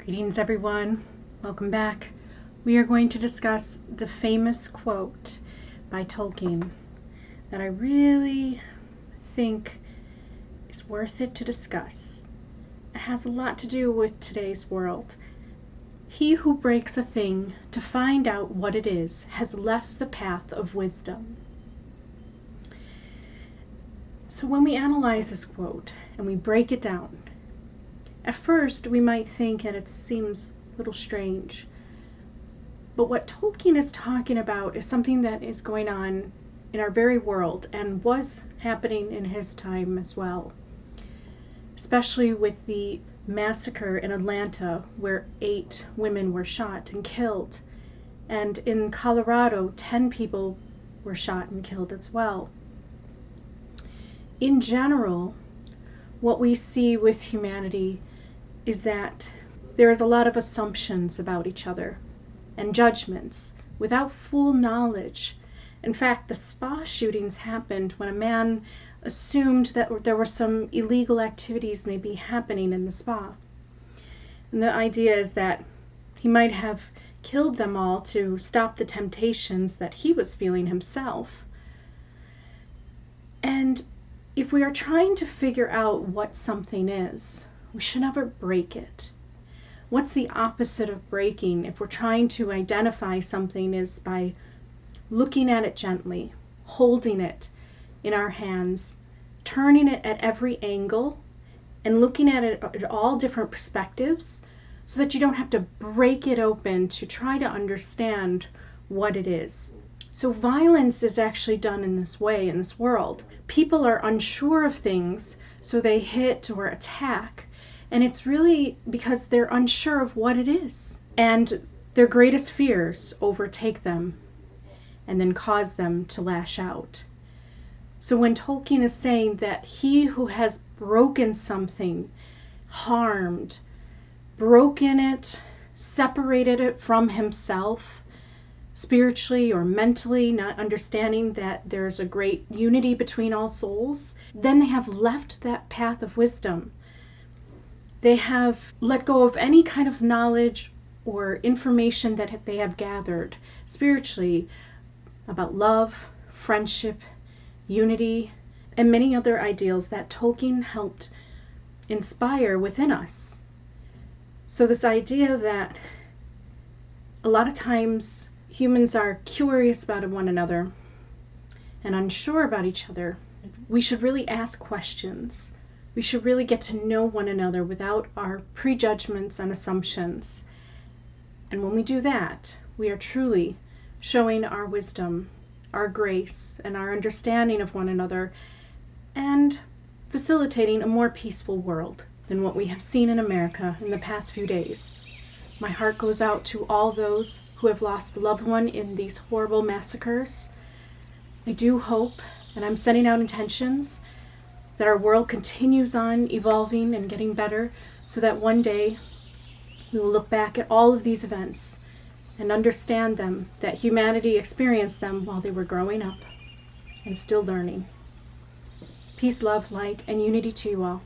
Greetings everyone, welcome back. We are going to discuss the famous quote by Tolkien that I really think is worth it to discuss. It has a lot to do with today's world. He who breaks a thing to find out what it is has left the path of wisdom. So when we analyze this quote and we break it down, at first, we might think that it seems a little strange, but what Tolkien is talking about is something that is going on in our very world and was happening in his time as well, especially with the massacre in Atlanta where 8 women were shot and killed, and in Colorado 10 people were shot and killed as well. In general, what we see with humanity is that there is a lot of assumptions about each other and judgments without full knowledge. In fact, the spa shootings happened when a man assumed that there were some illegal activities maybe happening in the spa. And the idea is that he might have killed them all to stop the temptations that he was feeling himself. And if we are trying to figure out what something is, we should never break it. What's the opposite of breaking? If we're trying to identify something, is by looking at it gently, holding it in our hands, turning it at every angle, and looking at it at all different perspectives so that you don't have to break it open to try to understand what it is. So violence is actually done in this way in this world. People are unsure of things, so they hit or attack. And it's really because they're unsure of what it is. And their greatest fears overtake them and then cause them to lash out. So when Tolkien is saying that he who has broken something, harmed, broken it, separated it from himself, spiritually or mentally, not understanding that there's a great unity between all souls, then they have left that path of wisdom. They have let go of any kind of knowledge or information that they have gathered spiritually about love, friendship, unity, and many other ideals that Tolkien helped inspire within us. So this idea that a lot of times humans are curious about one another and unsure about each other, we should really ask questions. We should really get to know one another without our prejudgments and assumptions. And when we do that, we are truly showing our wisdom, our grace, and our understanding of one another, and facilitating a more peaceful world than what we have seen in America in the past few days. My heart goes out to all those who have lost a loved one in these horrible massacres. I do hope, and I'm sending out intentions, that our world continues on evolving and getting better so that one day we will look back at all of these events and understand them, that humanity experienced them while they were growing up and still learning. Peace, love, light, and unity to you all.